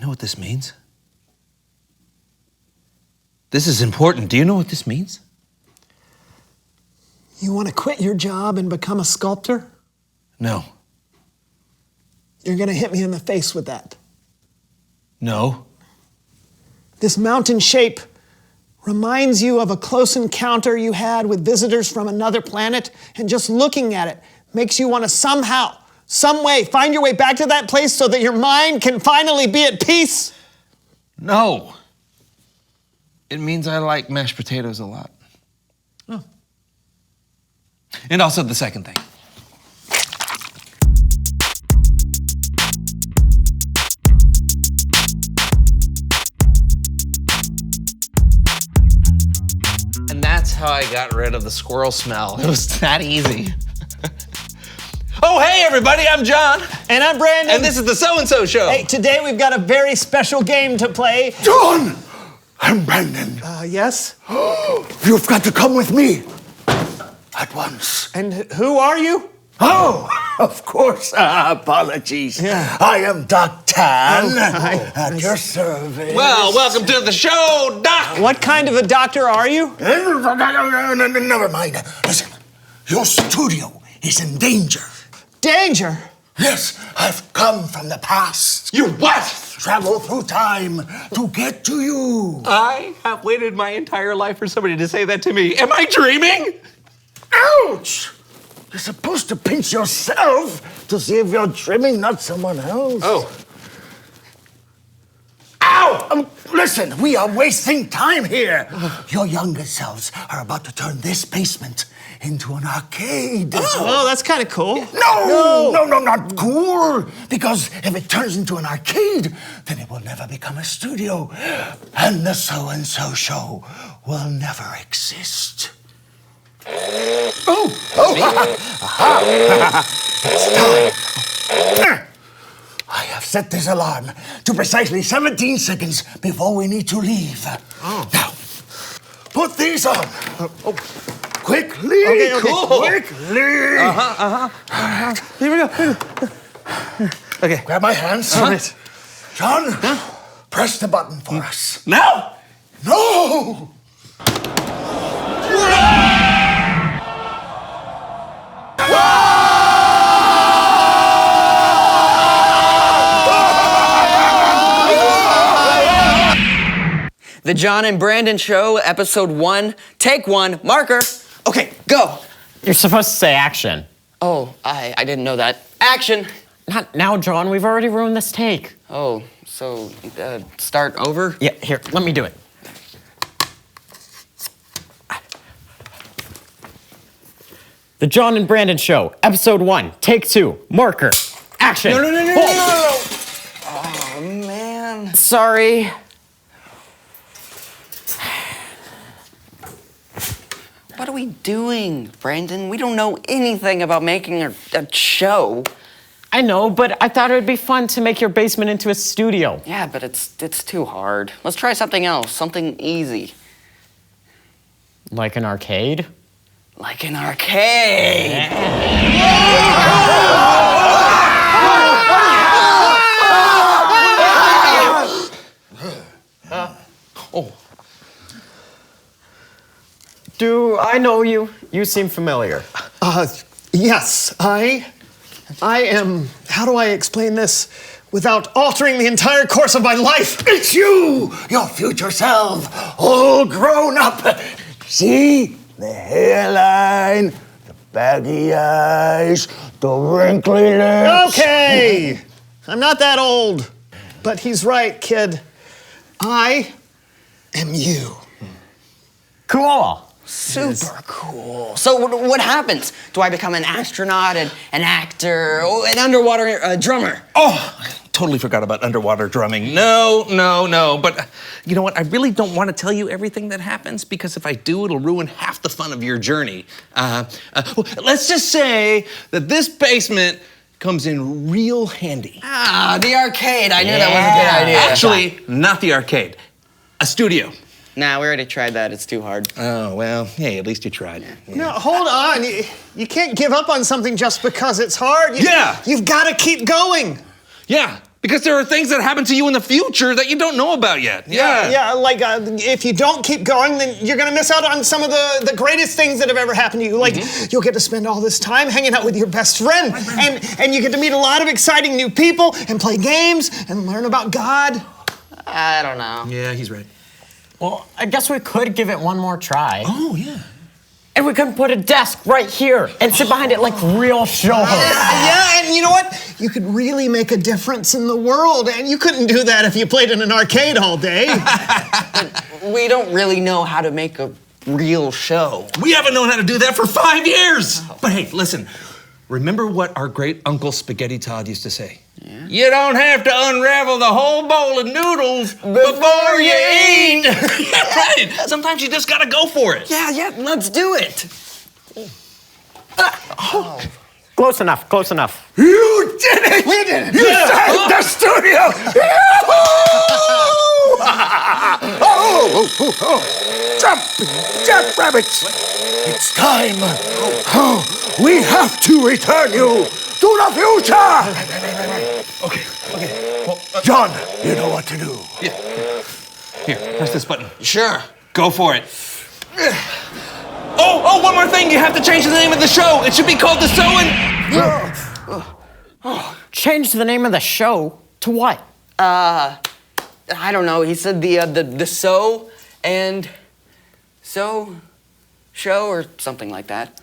know what this means? This is important. Do you know what this means? You want to quit your job and become a sculptor? No. You're going to hit me in the face with that. No. This mountain shape reminds you of a close encounter you had with visitors from another planet, and just looking at it makes you want to somehow, some way, find your way back to that place so that your mind can finally be at peace? No. It means I like mashed potatoes a lot. Oh. And also the second thing. And that's how I got rid of the squirrel smell. It was that easy. Oh, hey, everybody, I'm John. And I'm Brandon. And this is the So-and-So Show. Hey, today we've got a very special game to play. John! I'm Brandon. Yes? You've got to come with me. At once. And who are you? Oh, of course. Apologies. Yeah. I am Doc Tan. hi. At your service. Well, welcome to the show, Doc. What kind of a doctor are you? Never mind. Listen, your studio is in danger. Danger. Yes, I've come from the past. You what? Travel through time to get to you. I have waited my entire life for somebody to say that to me. Am I dreaming? Ouch! You're supposed to pinch yourself to see if you're dreaming, not someone else. Oh. Ow! Listen, we are wasting time here. Your younger selves are about to turn this basement into an arcade. Oh, that's kind of cool. No, not cool. Because if it turns into an arcade, then it will never become a studio. And the So-and-So Show will never exist. It's time. I have set this alarm to precisely 17 seconds before we need to leave. Now, put these on. Quickly, Okay. quickly. Here we go. Okay, grab my hands. All right. John, press the button for us. Now? No! The John and Brandon Show, episode 1, take 1, marker. Okay, go. You're supposed to say action. Oh, I didn't know that. Action. Not now, John. We've already ruined this take. Oh, so start over? Yeah, here, let me do it. The John and Brandon Show, episode 1, take 2, marker, action. No. Oh, Oh, man. sorry. What are we doing, Brandon? We don't know anything about making a show. I know, but I thought it would be fun to make your basement into a studio. Yeah, but it's too hard. Let's try something else, something easy. Like an arcade? Like an arcade. Do I know you? You seem familiar. Yes, I am, how do I explain this without altering the entire course of my life? It's you, your future self, all grown up. See? The hairline, the baggy eyes, the wrinkly lips. Okay, I'm not that old, but he's right, kid. I am you. Cool. Super cool. So what happens? Do I become an astronaut, an actor, an underwater drummer? Oh, I totally forgot about underwater drumming. No. But you know what? I really don't want to tell you everything that happens because if I do, it'll ruin half the fun of your journey. Let's just say that this basement comes in real handy. Ah, the arcade. I knew that was a good idea. Actually, not the arcade. A studio. Nah, we already tried that. It's too hard. Oh, well, hey, at least you tried. Yeah. No, hold on. You can't give up on something just because it's hard. Yeah. You've got to keep going. Yeah, Because there are things that happen to you in the future that you don't know about yet. Yeah, like if you don't keep going, then you're gonna miss out on some of the greatest things that have ever happened to you. Like you'll get to spend all this time hanging out with your best friend, and you get to meet a lot of exciting new people and play games and learn about God. I don't know. Yeah, he's right. Well, I guess we could give it one more try. Oh, yeah. And we could put a desk right here and sit behind it like real show hosts. Yeah, and you know what? You could really make a difference in the world, and you couldn't do that if you played in an arcade all day. We don't really know how to make a real show. We haven't known how to do that for 5 years. But hey, listen, remember what our great Uncle Spaghetti Todd used to say? Yeah. You don't have to unravel the whole bowl of noodles before you eat. Yeah, right. Sometimes you just gotta go for it. Yeah, let's do it. Close enough, close enough. You did it! We did it! You saved the studio! Jump, rabbits! It's time. We have to return you to the future! Okay. Well, John, you know what to do. here, press this button. Sure. Go for it. Oh, one more thing. You have to change the name of the show. It should be called The Change the name of the show to what? I don't know. He said the so and so show or something like that.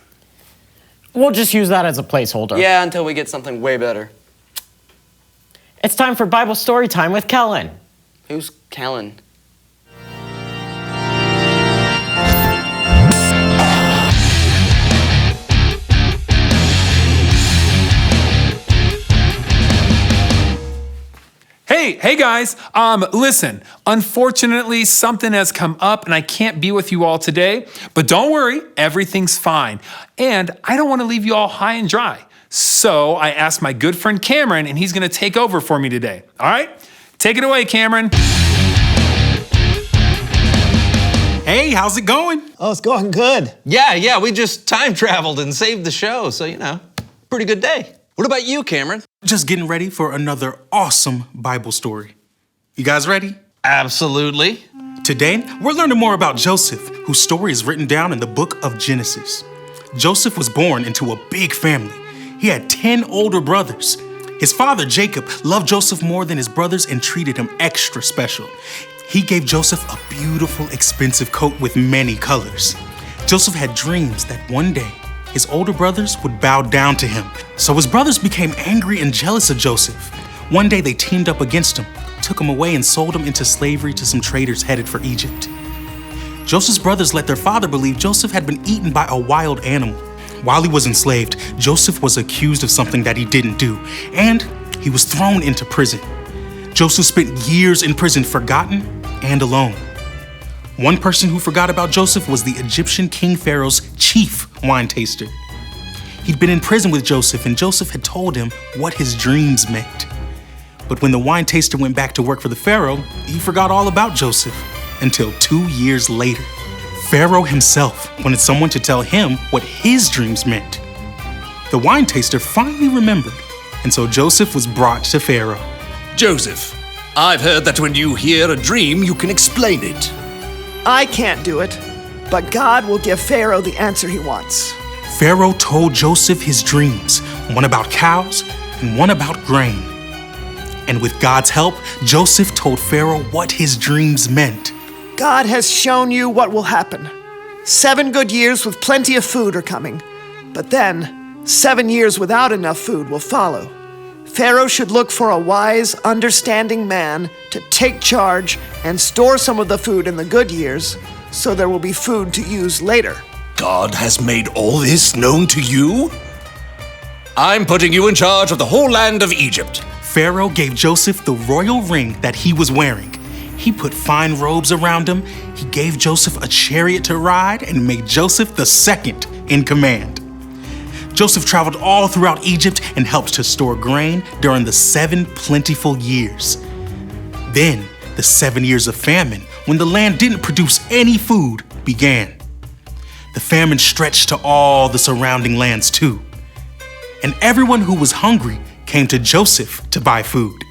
We'll just use that as a placeholder. Yeah, until we get something way better. It's time for Bible story time with Kellen. Who's Kellen? Hey guys, listen, unfortunately something has come up and I can't be with you all today, but don't worry, everything's fine. And I don't want to leave you all high and dry. So I asked my good friend Cameron and he's gonna take over for me today. All right, take it away, Cameron. Hey, how's it going? Oh, it's going good. Yeah, we just time traveled and saved the show, so, pretty good day. What about you, Cameron? Just getting ready for another awesome Bible story. You guys ready? Absolutely. Today, we're learning more about Joseph, whose story is written down in the book of Genesis. Joseph was born into a big family. He had 10 older brothers. His father, Jacob, loved Joseph more than his brothers and treated him extra special. He gave Joseph a beautiful, expensive coat with many colors. Joseph had dreams that one day, his older brothers would bow down to him. So his brothers became angry and jealous of Joseph. One day they teamed up against him, took him away and sold him into slavery to some traders headed for Egypt. Joseph's brothers let their father believe Joseph had been eaten by a wild animal. While he was enslaved, Joseph was accused of something that he didn't do, and he was thrown into prison. Joseph spent years in prison, forgotten and alone. One person who forgot about Joseph was the Egyptian King Pharaoh's chief wine taster. He'd been in prison with Joseph, and Joseph had told him what his dreams meant. But when the wine taster went back to work for the Pharaoh, he forgot all about Joseph until 2 years later. Pharaoh himself wanted someone to tell him what his dreams meant. The wine taster finally remembered, and so Joseph was brought to Pharaoh. Joseph, I've heard that when you hear a dream, you can explain it. I can't do it, but God will give Pharaoh the answer he wants. Pharaoh told Joseph his dreams, one about cows and one about grain. And with God's help, Joseph told Pharaoh what his dreams meant. God has shown you what will happen. 7 good years with plenty of food are coming, but then 7 years without enough food will follow. Pharaoh should look for a wise, understanding man to take charge and store some of the food in the good years so there will be food to use later. God has made all this known to you? I'm putting you in charge of the whole land of Egypt. Pharaoh gave Joseph the royal ring that he was wearing. He put fine robes around him, he gave Joseph a chariot to ride, and made Joseph the second in command. Joseph traveled all throughout Egypt and helped to store grain during the 7 plentiful years. Then, the 7 years of famine, when the land didn't produce any food, began. The famine stretched to all the surrounding lands too. And everyone who was hungry came to Joseph to buy food.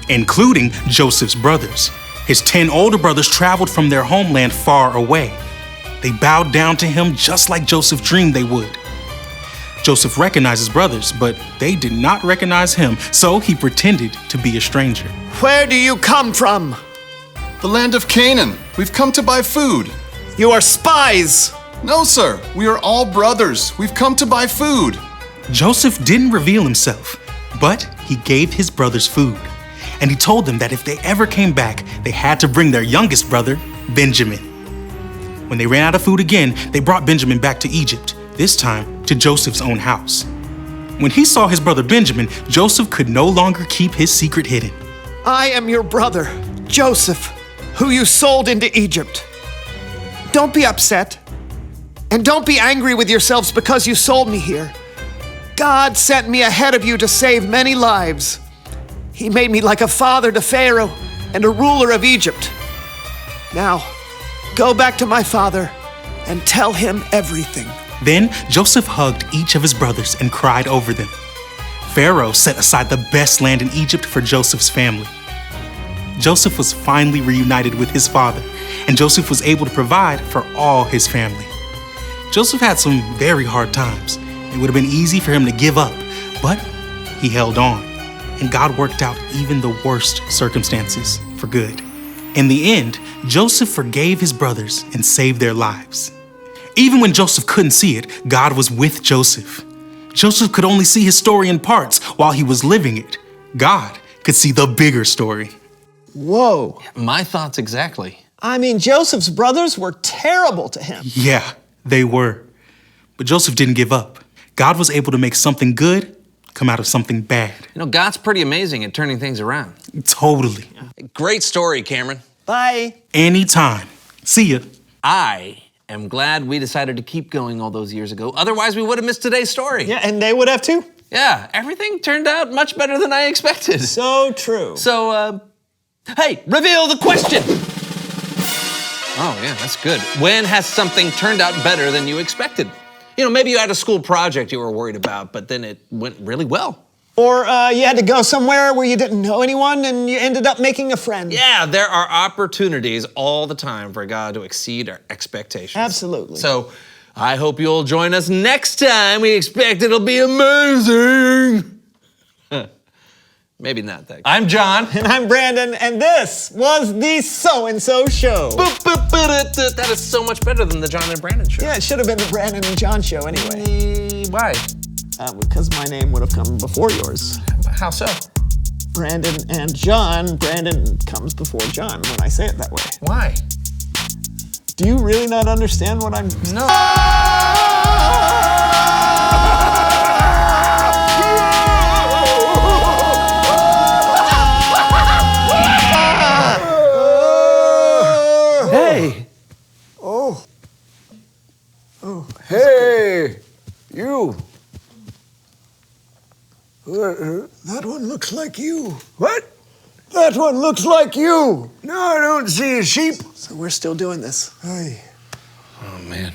including Joseph's brothers. His 10 older brothers traveled from their homeland far away. They bowed down to him just like Joseph dreamed they would. Joseph recognized his brothers, but they did not recognize him, so he pretended to be a stranger. Where do you come from? The land of Canaan. We've come to buy food. You are spies. No, sir. We are all brothers. We've come to buy food. Joseph didn't reveal himself, but he gave his brothers food. And he told them that if they ever came back, they had to bring their youngest brother, Benjamin. When they ran out of food again, they brought Benjamin back to Egypt, this time to Joseph's own house. When he saw his brother Benjamin, Joseph could no longer keep his secret hidden. I am your brother, Joseph, who you sold into Egypt. Don't be upset, and don't be angry with yourselves because you sold me here. God sent me ahead of you to save many lives. He made me like a father to Pharaoh and a ruler of Egypt. Now, go back to my father and tell him everything. Then Joseph hugged each of his brothers and cried over them. Pharaoh set aside the best land in Egypt for Joseph's family. Joseph was finally reunited with his father, and Joseph was able to provide for all his family. Joseph had some very hard times. It would have been easy for him to give up, but he held on, and God worked out even the worst circumstances for good. In the end, Joseph forgave his brothers and saved their lives. Even when Joseph couldn't see it, God was with Joseph. Joseph could only see his story in parts while he was living it. God could see the bigger story. Whoa. My thoughts exactly. I mean, Joseph's brothers were terrible to him. Yeah, they were. But Joseph didn't give up. God was able to make something good come out of something bad. You know, God's pretty amazing at turning things around. Totally. Great story, Cameron. Bye. Anytime. See ya. I am glad we decided to keep going all those years ago. Otherwise, we would have missed today's story. Yeah, and they would have too. Yeah, everything turned out much better than I expected. So true. So, hey, reveal the question. Oh, yeah, that's good. When has something turned out better than you expected? You know, maybe you had a school project you were worried about, but then it went really well. Or you had to go somewhere where you didn't know anyone and you ended up making a friend. Yeah, there are opportunities all the time for God to exceed our expectations. Absolutely. So I hope you'll join us next time. We expect it'll be amazing. Maybe not that. I'm John. And I'm Brandon, and this was the So-and-So Show. That is so much better than the John and Brandon Show. Yeah, it should have been the Brandon and John Show anyway. Why? Because my name would have come before yours. How so? Brandon and John. Brandon comes before John when I say it that way. Why? Do you really not understand what I'm... No. Hey! Hey, you. That one looks like you. What? That one looks like you. No, I don't see a sheep. So we're still doing this. Hey. Oh, man.